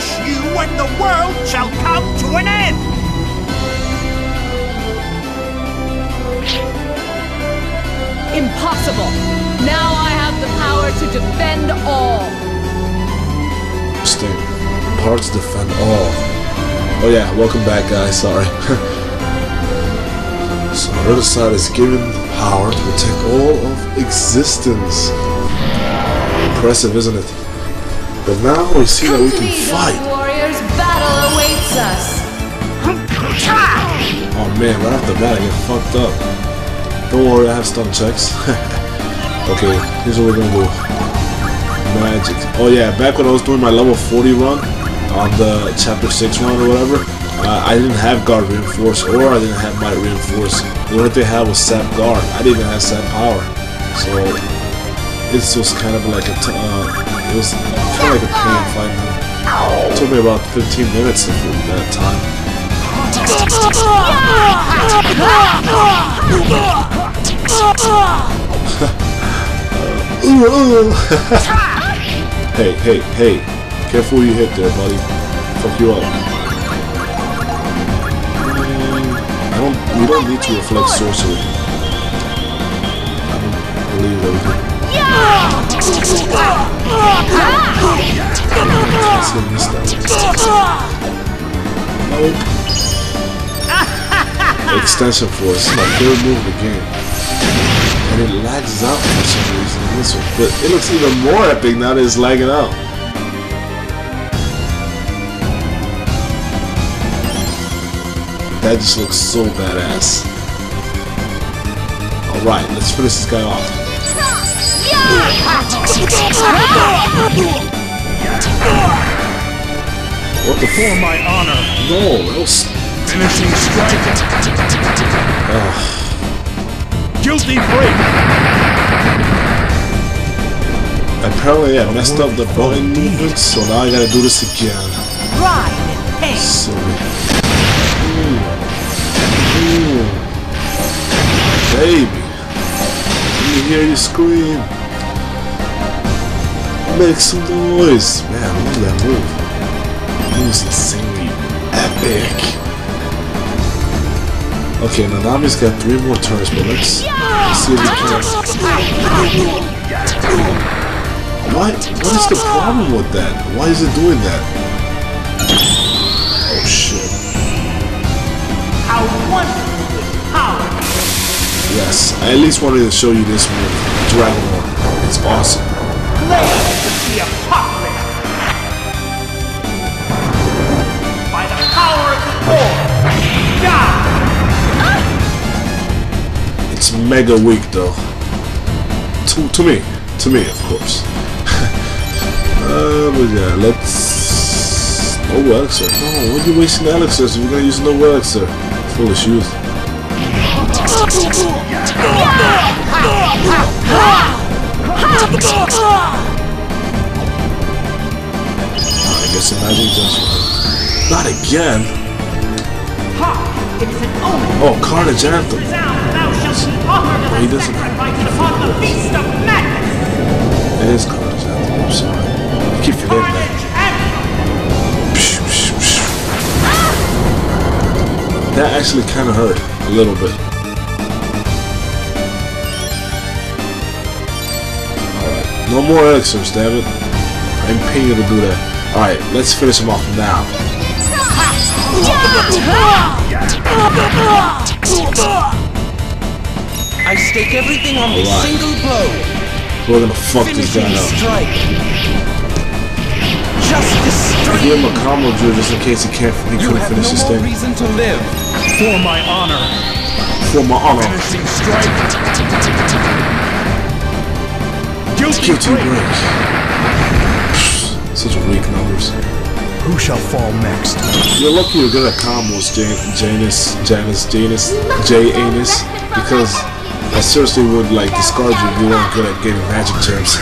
crush you when the world shall come to an end! Impossible! Now I have the power to defend all! Interesting. Power to defend all. Oh yeah, welcome back guys, sorry. So the other side is given power to protect all of existence. Impressive, isn't it? But now we see that we can fight. Warriors, battle awaits us. Oh man, right off the bat I get fucked up. Don't worry, I have stun checks. Okay, here's what we're gonna do. Magic. Oh yeah, back when I was doing my level 40 run on the chapter 6 run or whatever, I didn't have guard reinforce or I didn't have might reinforce. The only thing I had was sap guard. I didn't even have sap power. So it's just kind of like a it was kind of like a pain fighting him. It took me about 15 minutes to do that time. Hey, careful who you hit there, buddy. Fuck you up. We don't need to reflect sorcery. I don't believe that we can. Extension force, my third move of the game. And it lags out for some reason in this one. But it looks even more epic now that it's lagging out. That just looks so badass. Alright, let's finish this guy off. What the For my honor! No, that was... Finishing strike! Guilty break! Apparently I messed up the button movement, so now I gotta do this again. Ride in pain! Silly. Baby, let me hear you scream. Make some noise. Man, look at that move. That move's insanely epic. Okay, now Nami's got 3 more turns, but let's see if we can. What is the problem with that? Why is it doing that? Oh shit. How wonderful this power! Yes, I at least wanted to show you this move, Dragon War. It's awesome. Blade of the apocalypse! By the power of the Lord! Die! It's mega weak though. To me, of course. But yeah, let's... No elixir. No, why are you wasting elixirs if you're gonna use no elixir? Foolish youth. I guess imagine just not again. Oh, Carnage Anthem. Oh, he doesn't. It is Carnage Anthem. I'm sorry. I keep forgetting that. That actually kind of hurt a little bit. Alright, no more elixirs, damn it. I'm paying you to do that. Alright, let's finish him off now. I stake everything on this single blow. We're gonna fuck this guy up. I gave him a combo drill just in case he couldn't finish his thing. Reason to live. For my honor. For my honor. Finishing strike. Guilty break. Such weak numbers. Who shall fall next? You're lucky you're good at combos, Janus, J-Anus, because I seriously would like discard you if you weren't good at getting magic terms.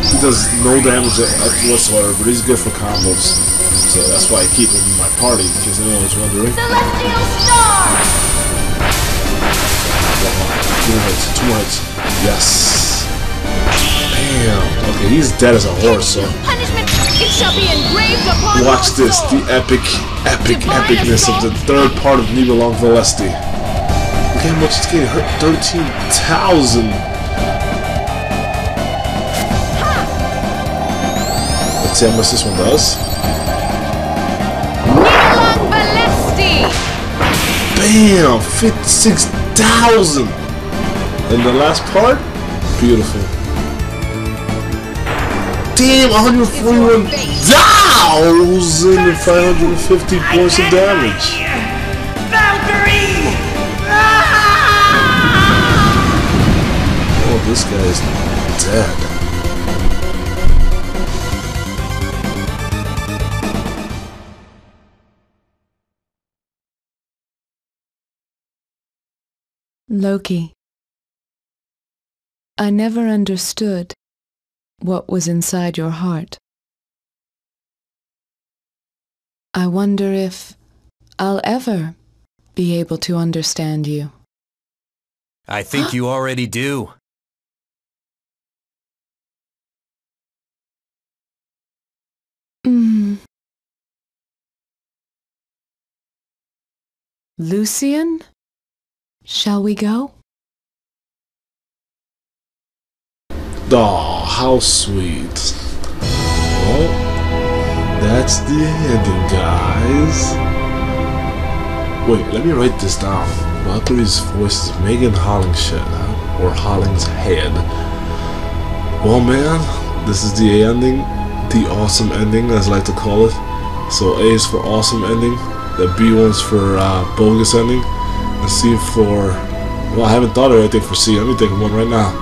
He does no damage whatsoever, but he's good for combos. So that's why I keep him in my party, in case anyone was wondering. Celestial Star! 2 hits. Yes. Damn. Okay, he's dead as a horse, so. Punishment! It shall be engraved upon Watch your this, soul. the epicness of the third part of Nibelung Valesti. Look how much it's getting hurt, 13,000. Let's see how much this one does. Nibelung Valesti. Bam! 56,000! And the last part? Beautiful. Damn, 141,550 points of damage. Valkyrie! Oh, this guy is dead. Loki, I never understood what was inside your heart. I wonder if I'll ever be able to understand you. I think you already do. Lucian, shall we go? Oh, how sweet. Well, that's the ending, guys. Wait, let me write this down. Valkyrie's voice is Megan Hollingshead, or Hollingshead. Well, man, this is the ending, the awesome ending, as I like to call it. So A is for awesome ending, the B one's for bogus ending, and C for, well, I haven't thought of anything for C. Let me think of one right now.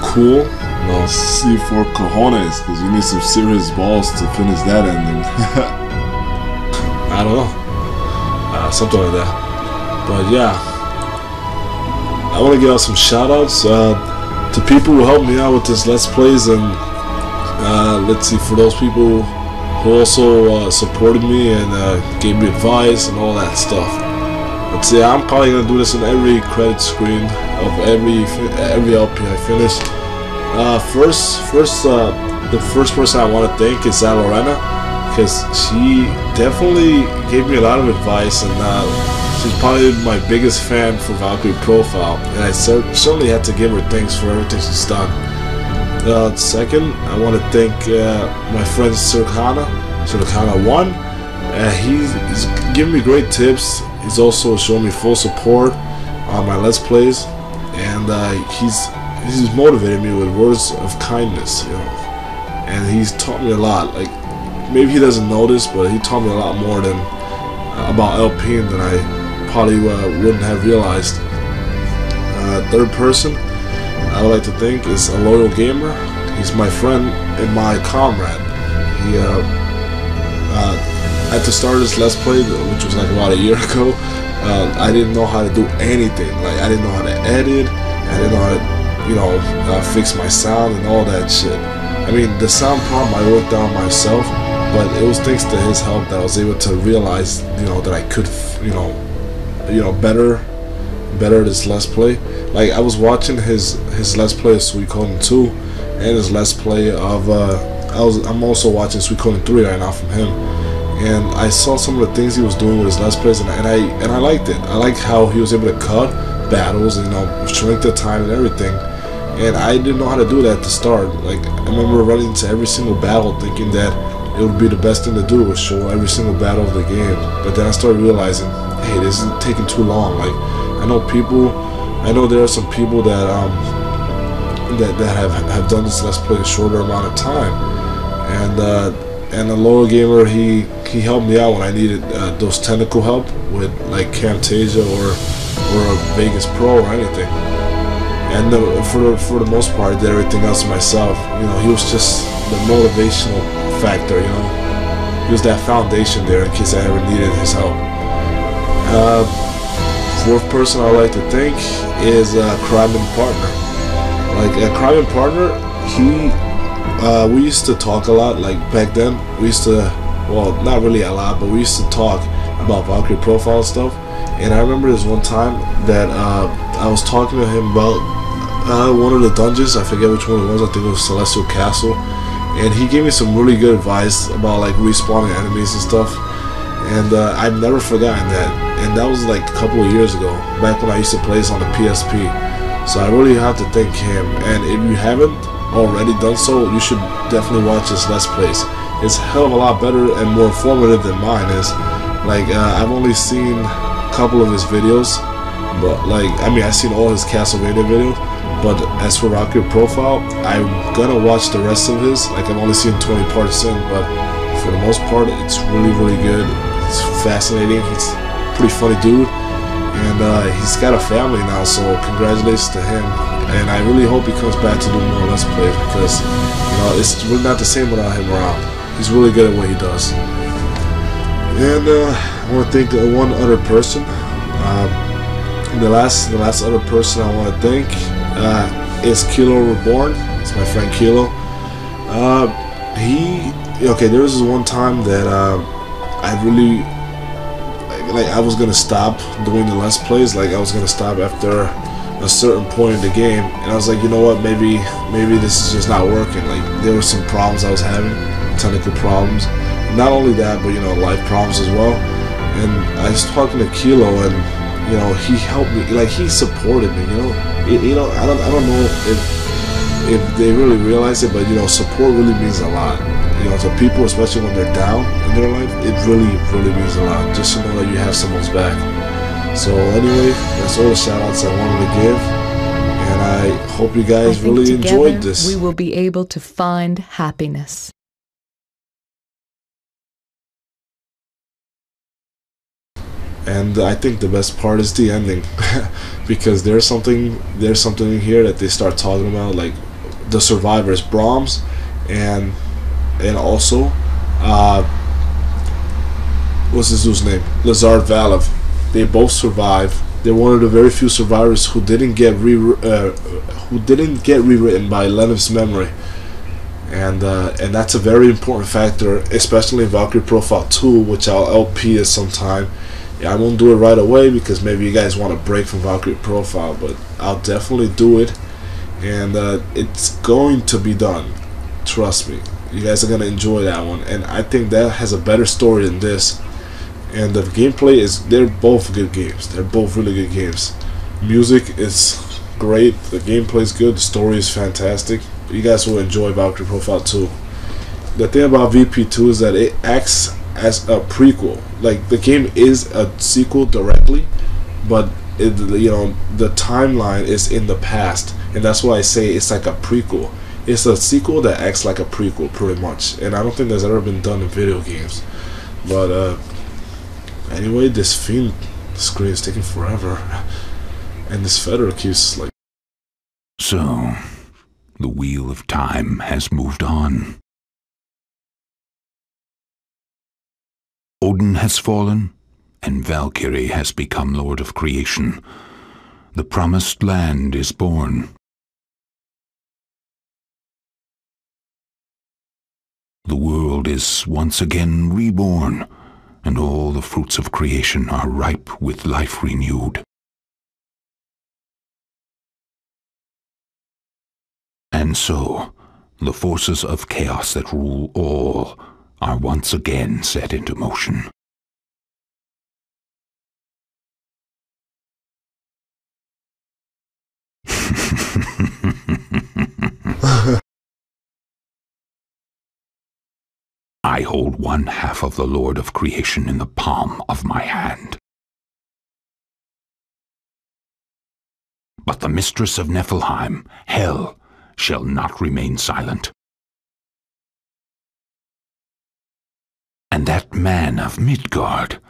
Cool. No, C for cojones, because you need some serious balls to finish that ending. I don't know. Something like that. But yeah, I want to give out some shout outs to people who helped me out with this Let's Plays, and let's see, for those people who also supported me and gave me advice and all that stuff. Let's see, I'm probably going to do this in every credit screen of every LP I finish. The first person I want to thank is Lorena, because she definitely gave me a lot of advice, and she's probably my biggest fan for Valkyrie Profile, and I certainly had to give her thanks for everything she's done. Second, I want to thank my friend Surkana1. He's giving me great tips. He's also showing me full support on my Let's Plays, and he's motivated me with words of kindness, you know, and he's taught me a lot. Like, maybe he doesn't know this, but he taught me a lot more than about LPing than I probably wouldn't have realized. Third person I would like to thank is a loyal gamer. He's my friend and my comrade. He at the start of this Let's Play, which was like about a year ago, I didn't know how to do anything. Like, I didn't know how to edit, I didn't know how to, you know, fix my sound and all that shit. I mean, the sound problem I worked on myself, but it was thanks to his help that I was able to realize, you know, that I could, you know, better this Let's Play. Like, I was watching his Let's Play of Suikoden 2 and his Let's Play of I'm also watching Suikoden 3 right now from him, and I saw some of the things he was doing with his Let's Plays, and I liked it. I liked how he was able to cut battles, and, you know, shrink the time and everything. And I didn't know how to do that at the start. Like, I remember running into every single battle thinking that it would be the best thing to do was show every single battle of the game. But then I started realizing, hey, this isn't taking too long. Like, I know there are some people that have done this Let's Play in a shorter amount of time. And a loyal gamer, he helped me out when I needed those technical help with like Camtasia or a Vegas Pro or anything. And for the most part, I did everything else myself. You know, he was just the motivational factor, you know. He was that foundation there in case I ever needed his help. Fourth person I'd like to thank is Crime and Partner. Like, Crime and Partner, we used to talk a lot. Like, back then, we used to, well, not really a lot, but we used to talk about Valkyrie Profile stuff. And I remember this one time that I was talking to him about one of the dungeons. I forget which one it was. I think it was Celestial Castle. and he gave me some really good advice about like respawning enemies and stuff. And I've never forgotten that. And that was like a couple of years ago, back when I used to play this on the PSP. So I really have to thank him. And if you haven't already done so, you should definitely watch his Let's Plays. It's a hell of a lot better and more informative than mine is. Like, I've only seen a couple of his videos, but like, I mean, I've seen all his Castlevania videos, but as for Valkyrie Profile, I'm gonna watch the rest of his. Like, I've only seen 20 parts in, but for the most part, it's really, really good. It's fascinating. He's a pretty funny dude, and he's got a family now, so congratulations to him. And I really hope he comes back to do more Let's Plays, because, you know, it's really not the same without him around. He's really good at what he does. And I want to thank one other person. The last other person I want to thank is Kilo Reborn. It's my friend Kilo. Okay, there was this one time that I really like I was gonna stop doing the Let's Plays. Like, I was gonna stop after a certain point in the game, and I was like, you know what, maybe this is just not working. Like, there were some problems I was having, technical problems. Not only that, but, you know, life problems as well. And I was talking to Kilo, and, you know, he helped me. Like, he supported me. You know, I don't know if they really realize it, but, you know, support really means a lot. You know, to people, especially when they're down in their life, it really, really means a lot. Just to know that you have someone's back. So anyway, that's all the shout-outs I wanted to give, and I hope you guys really enjoyed this. We will be able to find happiness. And I think the best part is the ending, because there's something in here that they start talking about, like the survivors, Brahms, and also what's this dude's name? Lazard Valov. They both survived. They're one of the very few survivors who didn't get rewritten by Lennov's memory, and that's a very important factor, especially in Valkyrie Profile 2, which I'll LP at some time. Yeah, I won't do it right away because maybe you guys want a break from Valkyrie Profile, but I'll definitely do it, and it's going to be done. Trust me, you guys are gonna enjoy that one, and I think that has a better story than this. And the gameplay they're both good games. They're both really good games. Music is great, the gameplay is good, the story is fantastic. You guys will enjoy Valkyrie Profile 2. The thing about VP2 is that it acts as a prequel. Like, the game is a sequel directly, but you know, the timeline is in the past, and that's why I say it's like a prequel. It's a sequel that acts like a prequel, pretty much, and I don't think that's ever been done in video games. But anyway, this Fiend screen is taking forever, and this feather keeps like... So, the wheel of time has moved on. Odin has fallen, and Valkyrie has become Lord of Creation. The promised land is born. The world is once again reborn, and all the fruits of creation are ripe with life renewed. And so, the forces of chaos that rule all are once again set into motion. I hold one half of the Lord of Creation in the palm of my hand. But the mistress of Niflheim, Hell, shall not remain silent. And that man of Midgard,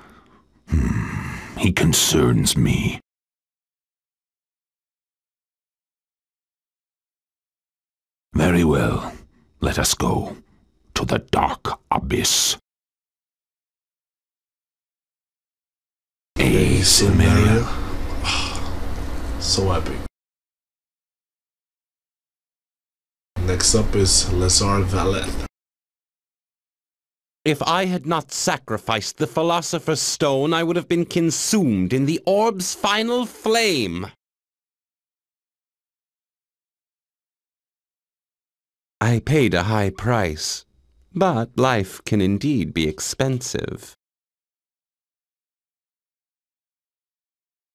he concerns me. Very well, let us go to the dark abyss. Cimmeria. So epic. Next up is Lazar Valeth. If I had not sacrificed the Philosopher's Stone, I would have been consumed in the orb's final flame. I paid a high price, but life can indeed be expensive.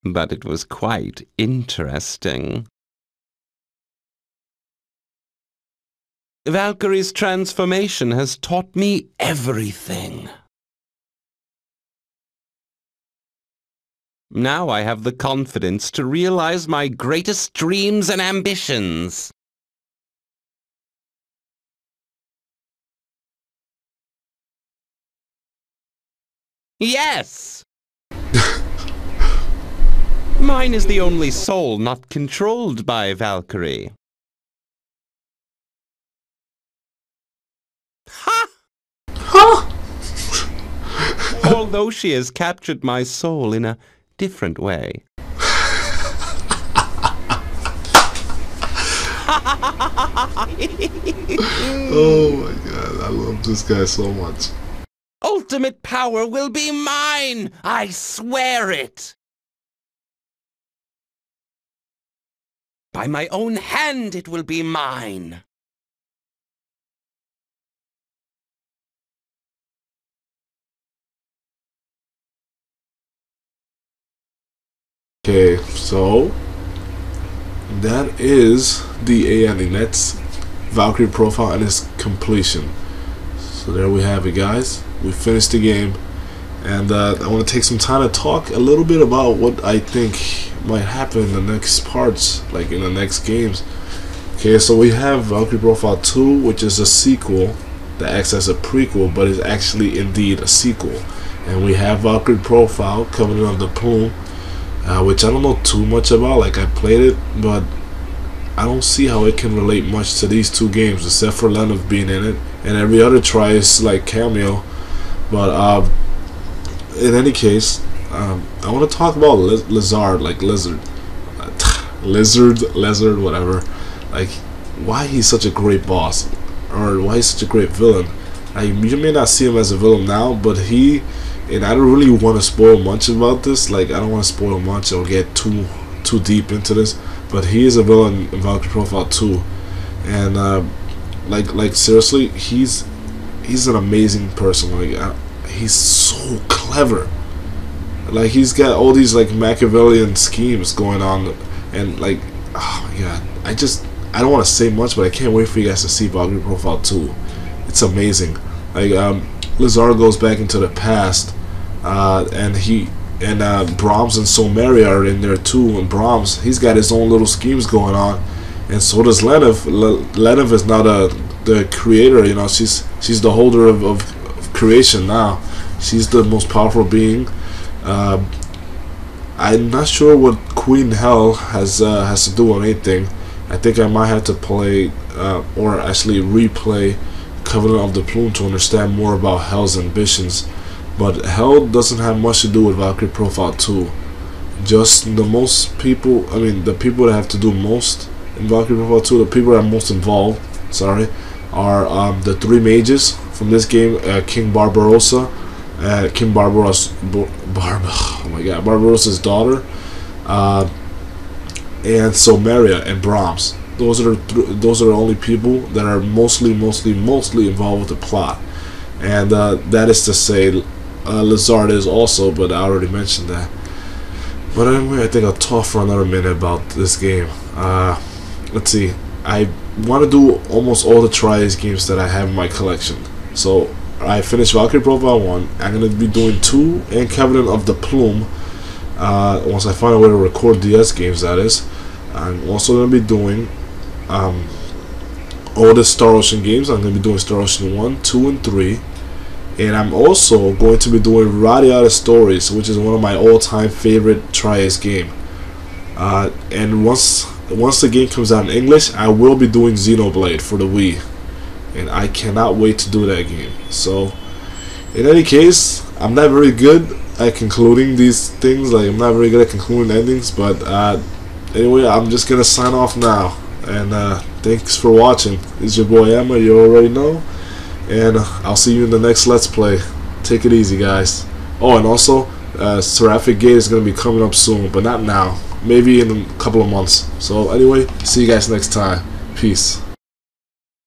But it was quite interesting. Valkyrie's transformation has taught me everything. Now I have the confidence to realize my greatest dreams and ambitions. Yes! Mine is the only soul not controlled by Valkyrie. Ha! Huh? Although she has captured my soul in a different way. Oh my god, I love this guy so much. Ultimate power will be mine! I swear it! By my own hand it will be mine! Okay, so that is the A ending. That's Valkyrie profile and its completion. So there we have it, guys. We finished the game, and I want to take some time to talk a little bit about what I think might happen in the next parts, like in the next games. Okay, so we have Valkyrie Profile 2, which is a sequel that acts as a prequel, but is actually indeed a sequel. And we have Valkyrie Profile, Covenant of the Plume, which I don't know too much about. Like, I played it, but I don't see how it can relate much to these two games, except for Leonov being in it, and every other try is like cameo. But in any case, I want to talk about Lizard, like Lizard, Lizard, whatever. Like, why he's such a great boss, or why he's such a great villain. Like, you may not see him as a villain now, but he, and I don't really want to spoil much about this. Like, I don't want to spoil much or get too deep into this. But he is a villain in Valkyrie Profile 2, and like seriously, he's an amazing person. Like, he's so clever. Like, he's got all these like Machiavellian schemes going on, and like, oh my god, I don't want to say much, but I can't wait for you guys to see Valkyrie Profile 2. It's amazing. Like, Lizard goes back into the past, and Brahms and Somaria are in there too. And Brahms, he's got his own little schemes going on, and so does Leonov. Leonov is not the creator, you know. She's the holder of creation now. She's the most powerful being. I'm not sure what Queen Hell has to do with anything. I think I might have to play or actually replay Covenant of the Plume to understand more about Hell's ambitions. But Hell doesn't have much to do with Valkyrie Profile 2. Just the most people, I mean, the people that have to do most in Valkyrie Profile 2, the people that are most involved, sorry, are the three mages from this game, King Barbarossa, King Barbarossa's daughter, and Somaria and Brahms. Those are the only people that are mostly involved with the plot. And that is to say, Lizard is also, but I already mentioned that. But anyway, I think I'll talk for another minute about this game. Let's see. I want to do almost all the Triads games that I have in my collection. So I finished Valkyrie Profile 1. I'm going to be doing 2 and Covenant of the Plume. Once I find a way to record DS games, that is. I'm also going to be doing all the Star Ocean games. I'm going to be doing Star Ocean 1, 2, and 3. And I'm also going to be doing Radiata Stories, which is one of my all-time favorite Triads game. And once the game comes out in English, I will be doing Xenoblade for the Wii. And I cannot wait to do that game. So, in any case, I'm not very good at concluding these things. Like, I'm not very good at concluding endings. But anyway, I'm just going to sign off now. And thanks for watching. It's your boy Emma, you already know. And I'll see you in the next Let's Play. Take it easy, guys. Oh, and also, Seraphic Gate is going to be coming up soon, but not now. Maybe in a couple of months. So anyway, see you guys next time. Peace.